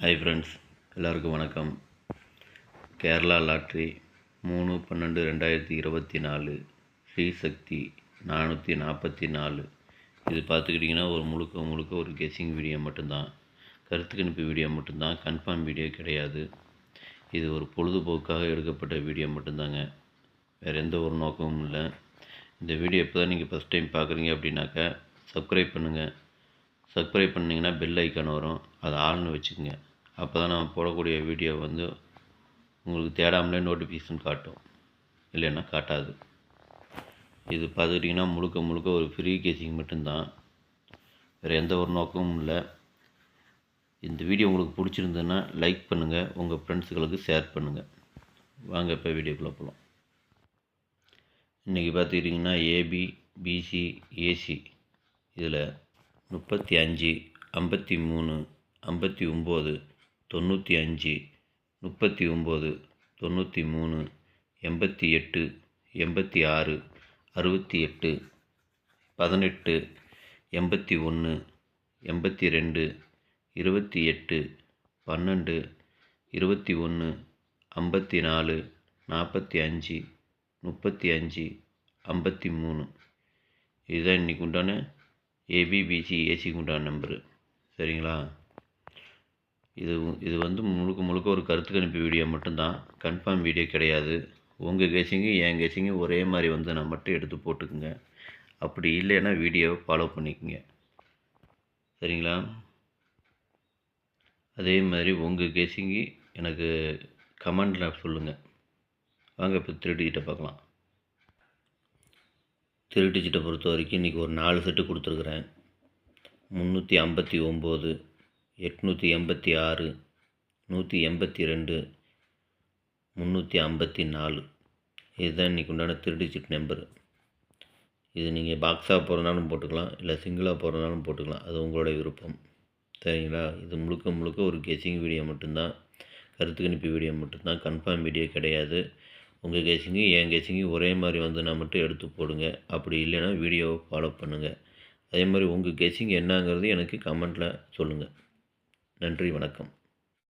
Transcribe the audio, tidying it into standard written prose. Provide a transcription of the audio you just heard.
Hi friends, எல்லாருக்கும் வணக்கம். Kerala lottery 3/12/2024 Srisakthi 444. இது பார்த்துக்கிட்டிங்கன்னா ஒரு முழுக்க ஒரு கெஸ்ஸிங் வீடியோ மட்டும்தான், கருத்து கணிப்பு வீடியோ மட்டும்தான், கன்ஃபார்ம் வீடியோ கிடையாது. இது ஒரு பொழுதுபோக்காக எடுக்கப்பட்ட வீடியோ மட்டும்தாங்க, வேறு எந்த ஒரு நோக்கமும் இல்லை. இந்த வீடியோ இப்போ தான் நீங்கள் ஃபஸ்ட் டைம் பார்க்குறீங்க அப்படின்னாக்கா சப்ஸ்கிரைப் பண்ணுங்கள். சப்ஸ்கிரைப் பண்ணிங்கன்னா பெல் ஐக்கான் வரும், அதை ஆள்னு வச்சுக்கோங்க. அப்போ தான் நான் போடக்கூடிய வீடியோ உங்களுக்கு தேடாமலே நோட்டிஃபிகேஷன் காட்டும், இல்லைன்னா காட்டாது. இது பார்த்துக்கிட்டிங்கன்னா முழுக்க ஒரு ஃப்ரீ கேசிங் மட்டும்தான், வேறு எந்த ஒரு நோக்கமும் இல்லை. இந்த வீடியோ உங்களுக்கு பிடிச்சிருந்ததுன்னா லைக் பண்ணுங்கள், உங்கள் ஃப்ரெண்ட்ஸுகளுக்கு ஷேர் பண்ணுங்கள். வாங்க இப்போ வீடியோக்குள்ளே போகலாம். இன்றைக்கி பார்த்துக்கிட்டிங்கன்னா ஏபி, பிசி, ஏசி இதில் 35, 53, 59, 95, 39, 93, 88, 86, 68, 18, 81, 82, 28, 12, 21, 54, 45, 35, 53. இதுதான் இன்றைக்கி உண்டான ஏபிபிசி ஏசிக்கு உண்டான நம்பரு. சரிங்களா? இது முழுக்க ஒரு கருத்து கணிப்பு வீடியோ மட்டும்தான், கன்ஃபார்ம் வீடியோ கிடையாது. உங்கள் கெஸ்ஸிங்கு என் கெஸ்ஸிங்கு ஒரே மாதிரி நான் மட்டும் எடுத்து போட்டுக்குங்க. அப்படி இல்லைன்னா வீடியோவை ஃபாலோ பண்ணிக்கோங்க. சரிங்களா? அதே மாதிரி உங்கள் கெஸ்ஸிங்கு எனக்கு கமெண்டில் சொல்லுங்கள். வாங்க இப்போ 3 டிஜிட்டை பார்க்கலாம். 3 டிஜிட்டை பொறுத்த வரைக்கும் இன்றைக்கி ஒரு 4 செட்டு கொடுத்துருக்குறேன். 359, 886, 182, 354. இதுதான் இன்றைக்கி உண்டான 3 டிஜிட் நம்பரு. இது நீங்கள் பாக்ஸாக போகிறனாலும் போட்டுக்கலாம், இல்லை சிங்கிளாக போகிறனாலும் போட்டுக்கலாம், அது உங்களோட விருப்பம். சரிங்களா? இது முழுக்க ஒரு கெஸ்ஸிங் வீடியோ மட்டும்தான், கருத்து கணிப்பு வீடியோ மட்டும்தான், கன்ஃபார்ம் வீடியோ கிடையாது. உங்கள் கெஸ்ஸிங்கு என் கெஸ்ஸிங்கு ஒரே மாதிரி நான் மட்டும் எடுத்து போடுங்க. அப்படி இல்லைன்னா வீடியோவை ஃபாலோ பண்ணுங்கள். அதே மாதிரி உங்கள் கெஸ்ஸிங் என்னங்கிறது எனக்கு கமெண்ட்டில் சொல்லுங்கள். நன்றி, வணக்கம்.